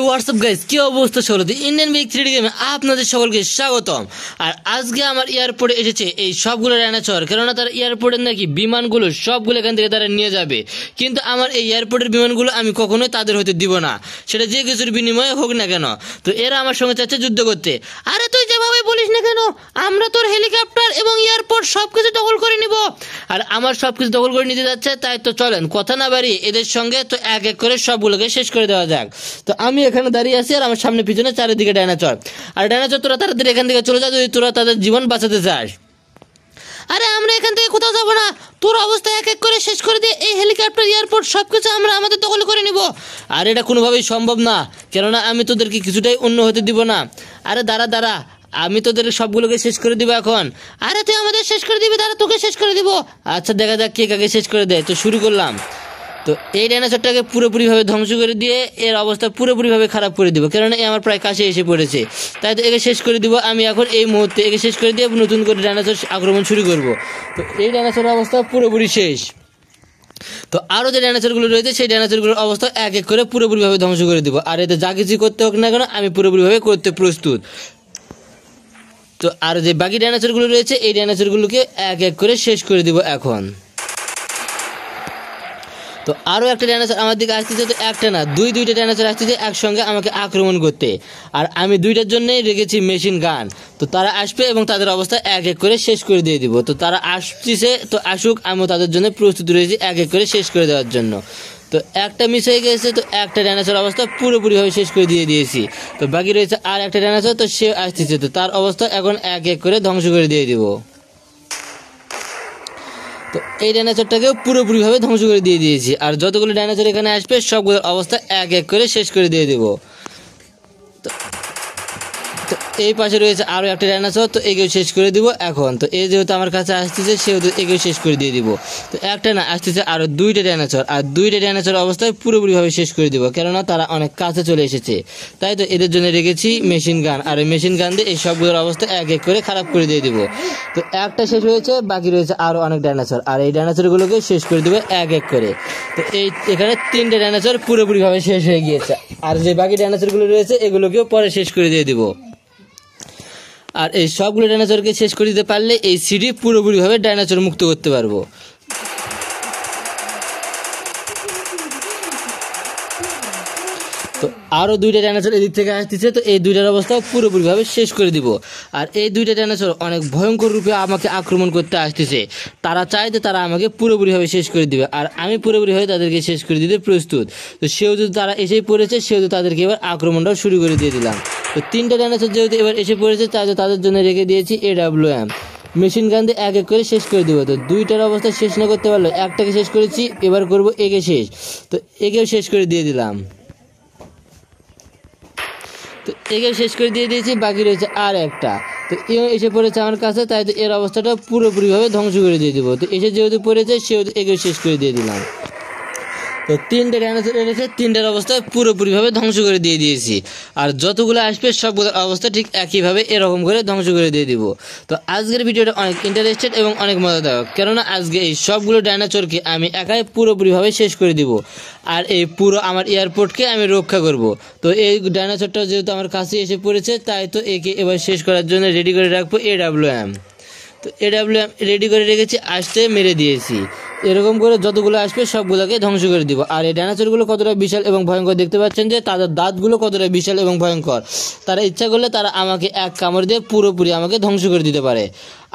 WhatsApp guys, কি অবস্থা সকলের? ইন্ডিয়ান বিগ 3D গেমে আপনাদের সকলকে স্বাগতম। আর আজকে আমার এয়ারপোর্টে এসেছে এই সবগুলো ডাইনোসর, কেননা তার এয়ারপোর্টের নাকি বিমানগুলো সবগুলো এখান থেকে তারা নিয়ে যাবে। কিন্তু আমার এই এয়ারপোর্টের বিমানগুলো আমি কখনোই তাদের হতে দিব না, সেটা যে কিছুর বিনিময়ে হোক না কেন। তো এরা আমার সঙ্গে চাচ্ছে যুদ্ধ করতে। আরে তুই যেভাবে বলিস না কেন, আমরা তোর হেলিকপ্টার এবং এয়ারপোর্ট সবকিছু দখল করে নিব। আর আমার সবকিছু দখল করে নিতে যাচ্ছে, তাই তো চলেন কথা না বাড়িয়ে এদের সঙ্গে তো এক এক করে সবগুলোকে শেষ করে দেওয়া যাক। তো আমি এখানে দাঁড়িয়ে আছি আর আমার সামনে পিছনে চারিদিকে ডাইনোসর। আর ডাইনোসর, তোরা তাড়াতাড়ি এখান থেকে চলে যা যদি তোরা তাদের জীবন বাঁচাতে চাস। আরে আমরা এখান থেকে কোথাও যাবো না, তোর অবস্থা এক এক করে শেষ করে দিয়ে এই হেলিকপ্টার এয়ারপোর্ট সবকিছু আমরা আমাদের দখল করে নিব। আর এটা কোনোভাবেই সম্ভব না, কেননা আমি তোদেরকে কিছুটাই অন্য হতে দিব না। আরে দাঁড়া দাঁড়া, আমি তোদের সবগুলোকে শেষ করে দিব এখন। আরে তুই আমাদের শেষ করে দিবি, দাঁড়া তোকে শেষ করে দিব। আচ্ছা দেখা যাক কে কাকে শেষ করে দেয়। তো শুরু করলাম। তো এই ডাইনোসরটাকে পুরোপুরিভাবে ধ্বংস করে দিয়ে এর অবস্থা পুরোপুরিভাবে খারাপ করে দিব, কেননা এ আমার প্রায় কাছে এসে পড়েছে। তাই তো একে শেষ করে দিব আমি এখন এই মুহূর্তে। একে শেষ করে দিয়ে নতুন করে ডাইনোসর আক্রমণ শুরু করব। তো এই ডাইনোসরের অবস্থা পুরোপুরি শেষ। তো আরও যে ডাইনোসরগুলো রয়েছে সেই ডাইনোসরগুলোর অবস্থা এক এক করে পুরোপুরিভাবে ধ্বংস করে দিব। আর এতে যা কিছু করতে হোক না কেন আমি পুরোপুরিভাবে করতে প্রস্তুত। তো আর যে বাকি ডাইনোসরগুলো রয়েছে এই ডাইনোসরগুলোকে এক এক করে শেষ করে দিব এখন। তো আরও একটা ডাইনোসর আমার দিকে আসতেছে, তো একটা না দুইটা ডাইনোসর আসতেছে একসঙ্গে আমাকে আক্রমণ করতে। আর আমি দুইটার জন্যই রেখেছি মেশিন গান। তো তারা আসবে এবং তাদের অবস্থা এক এক করে শেষ করে দিয়ে দিব। তো তারা আসতেছে, তো আসুক, আমিও তাদের জন্য প্রস্তুত রয়েছি এক এক করে শেষ করে দেওয়ার জন্য। তো একটা মিস হয়ে গেছে, তো একটা ডাইনোসর অবস্থা পুরোপুরিভাবে শেষ করে দিয়ে দিয়েছি। তো বাকি রয়েছে আর একটা ডাইনোসর, তো সে আসতেছে, তো তার অবস্থা এখন এক এক করে ধ্বংস করে দিয়ে দিব। তো এই ডাইনোসরটাকেও পুরোপুরিভাবে ধ্বংস করে দিয়ে দিয়েছি। আর যতগুলো ডাইনোসর এখানে আসবে সবগুলোর অবস্থা এক এক করে শেষ করে দিয়ে দেবো। তো এই পাশে রয়েছে আরও একটা ডাইনোসর, তো একেও শেষ করে দিব এখন। তো এই যেহেতু আমার কাছে আসতেছে সেহেতু একেও শেষ করে দিয়ে দিব। তো একটা না আসতেছে আরও দুইটা ডাইনোসর, আর দুইটা ডাইনোসর অবস্থায় পুরোপুরিভাবে শেষ করে দিব, কেননা তারা অনেক কাছে চলে এসেছে। তাই তো এদের জন্য রেখেছি মেশিন গান। আর এই মেশিন গান দিয়ে এই সবগুলোর অবস্থা এক এক করে খারাপ করে দিয়ে দিব। তো একটা শেষ হয়েছে, বাকি রয়েছে আরও অনেক ডাইনোসর, আর এই ডাইনোসরগুলোকে শেষ করে দেবে এক এক করে। তো এখানে তিনটে ডাইনোসর পুরোপুরিভাবে শেষ হয়ে গিয়েছে। আর যে বাকি ডাইনোসরগুলো রয়েছে এগুলোকেও পরে শেষ করে দিয়ে দিব। আর এই সবগুলো ডাইনোসরকে শেষ করে দিতে পারলে এই সিডি পুরোপুরিভাবে ডাইনোসর মুক্ত করতে পারবো। তো আরও দুইটা ডাইনোসর এদিক থেকে আসতেছে, তো এই দুইটার অবস্থাও পুরোপুরিভাবে শেষ করে দিব। আর এই দুইটা ডাইনোসর অনেক ভয়ঙ্কর রূপে আমাকে আক্রমণ করতে আসতেছে। তারা চায় যে তারা আমাকে পুরোপুরিভাবে শেষ করে দিবে, আর আমি পুরোপুরিভাবে তাদেরকে শেষ করে দিতে প্রস্তুত। তো সেহেতু তারা এসেই পড়েছে, সেহেতু তাদেরকে এবার আক্রমণটাও শুরু করে দিয়ে দিলাম। তো তিনটা ডাইনোসর যেহেতু এবার এসে পড়েছে, তাদের জন্য রেখে দিয়েছি AWM মেশিন গান দিয়ে এক এক করে শেষ করে দিব। তো দুইটার অবস্থা শেষ না করতে পারলো, একটাকে শেষ করেছি, এবার করব একে শেষ। তো একেও শেষ করে দিয়ে দিলাম। তো একে শেষ করে দিয়ে দিয়েছি, বাকি রয়েছে আর একটা। তো এও এসে পড়েছে আমার কাছে, তাই তো এর অবস্থাটা পুরোপুরিভাবে ধ্বংস করে দিয়ে দেবো। তো এসে যেহেতু পড়েছে সেহেতু একে শেষ করে দিয়ে দিলাম। তো তিনটে ডাইনোসর এনেছে, তিনটার অবস্থা পুরোপুরিভাবে ধ্বংস করে দিয়ে দিয়েছি। আর যতগুলো আসবে সবগুলোর অবস্থা ঠিক একইভাবে এরকম করে ধ্বংস করে দিয়ে দিব। তো আজকের ভিডিওটা অনেক ইন্টারেস্টেড এবং অনেক মজাদায়ক, কেননা আজকে এই সবগুলো ডাইনোসরকে আমি একাই পুরোপুরিভাবে শেষ করে দিব। আর এই পুরো আমার এয়ারপোর্টকে আমি রক্ষা করব। তো এই ডাইনোসরটা যেহেতু আমার কাছে এসে পড়েছে, তাই তো একে এবার শেষ করার জন্য রেডি করে রাখবো AWM। তো AWM রেডি করে রেখেছি, আসতে মেরে দিয়েছি। এরকম করে যতগুলো আসবে সবগুলোকে ধ্বংস করে দিব। আর এই ডাইনোসরগুলো কতটা বিশাল এবং ভয়ঙ্কর দেখতে পাচ্ছেন যে তাদের দাঁতগুলো কতটা বিশাল এবং ভয়ঙ্কর। তারা ইচ্ছা করলে তারা আমাকে এক কামড় দিয়ে পুরোপুরি আমাকে ধ্বংস করে দিতে পারে।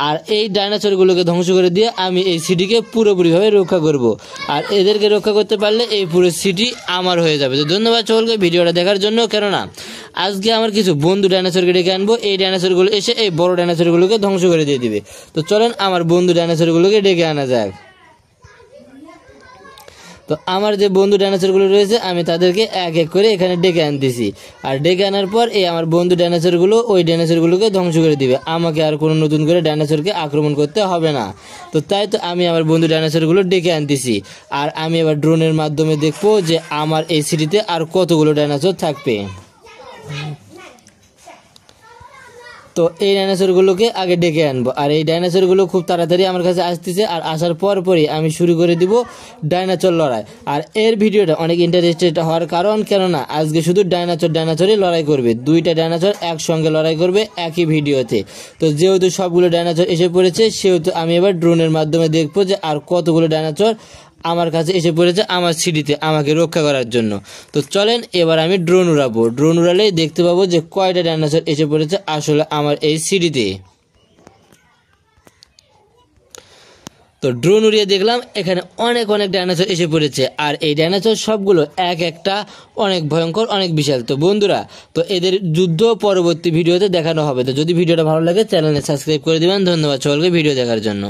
আর এই ডাইনোসরগুলোকে ধ্বংস করে দিয়ে আমি এই সিটিকে পুরোপুরিভাবে রক্ষা করব। আর এদেরকে রক্ষা করতে পারলে এই পুরো সিটি আমার হয়ে যাবে। তো ধন্যবাদ সকলকে ভিডিওটা দেখার জন্য, কেননা আজকে আমার কিছু বন্ধু ডাইনোসরকে ডেকে আনবো। এই ডাইনোসরগুলো এসে এই বড় ডাইনোসরগুলোকে ধ্বংস করে দিয়ে দিবে। তো চলেন আমার বন্ধু ডাইনোসরগুলোকে ডেকে আনা যাক। তো আমার যে বন্ধু ডাইনোসরগুলো রয়েছে আমি তাদেরকে এক এক করে এখানে ডেকে আনতেছি। আর ডেকে আনার পর এই আমার বন্ধু ডাইনোসরগুলো ওই ডাইনোসরগুলোকে ধ্বংস করে দিবে। আমাকে আর কোনো নতুন করে ডাইনোসরকে আক্রমণ করতে হবে না। তো তাই তো আমি আমার বন্ধু ডাইনোসরগুলো ডেকে আনতেছি। আর আমি এবার ড্রোনের মাধ্যমে দেখবো যে আমার এই সিটিতে আর কতগুলো ডাইনোসর থাকবে। তো এই ডাইনোসরগুলোকে আগে ডেকে আনবো, আর এই ডাইনোসরগুলো খুব তাড়াতাড়ি আমার কাছে আসতেছে, আর আসার পরই আমি শুরু করে দিব ডাইনোসর লড়াই। আর এর ভিডিওটা অনেক ইন্টারেস্টেড হওয়ার কারণ, কেননা আজকে শুধু ডাইনোসরই লড়াই করবে, 2টা ডাইনোসর একসঙ্গে লড়াই করবে একই ভিডিওতে। তো যেহেতু সবগুলো ডাইনোসর এসে পড়েছে, সেহেতু আমি এবার ড্রোনের মাধ্যমে দেখবো যে আর কতগুলো ডাইনোসর আমার কাছে এসে পড়েছে আমার সিটিতে আমাকে রক্ষা করার জন্য। তো চলেন এবার আমি ড্রোন উড়াবো, ড্রোন উড়ালেই দেখতে পাবো যে কয়টা ডাইনোসর এসে পড়েছে আসলে আমার এই সিটিতে। তো ড্রোন উড়িয়ে দেখলাম এখানে অনেক ডাইনোসর এসে পড়েছে, আর এই ডাইনোসর সবগুলো এক একটা অনেক ভয়ঙ্কর, অনেক বিশাল। তো বন্ধুরা, তো এদের যুদ্ধ পরবর্তী ভিডিওতে দেখানো হবে। তো যদি ভিডিওটা ভালো লাগে চ্যানেলে সাবস্ক্রাইব করে দিবেন। ধন্যবাদ সকলকে ভিডিও দেখার জন্য।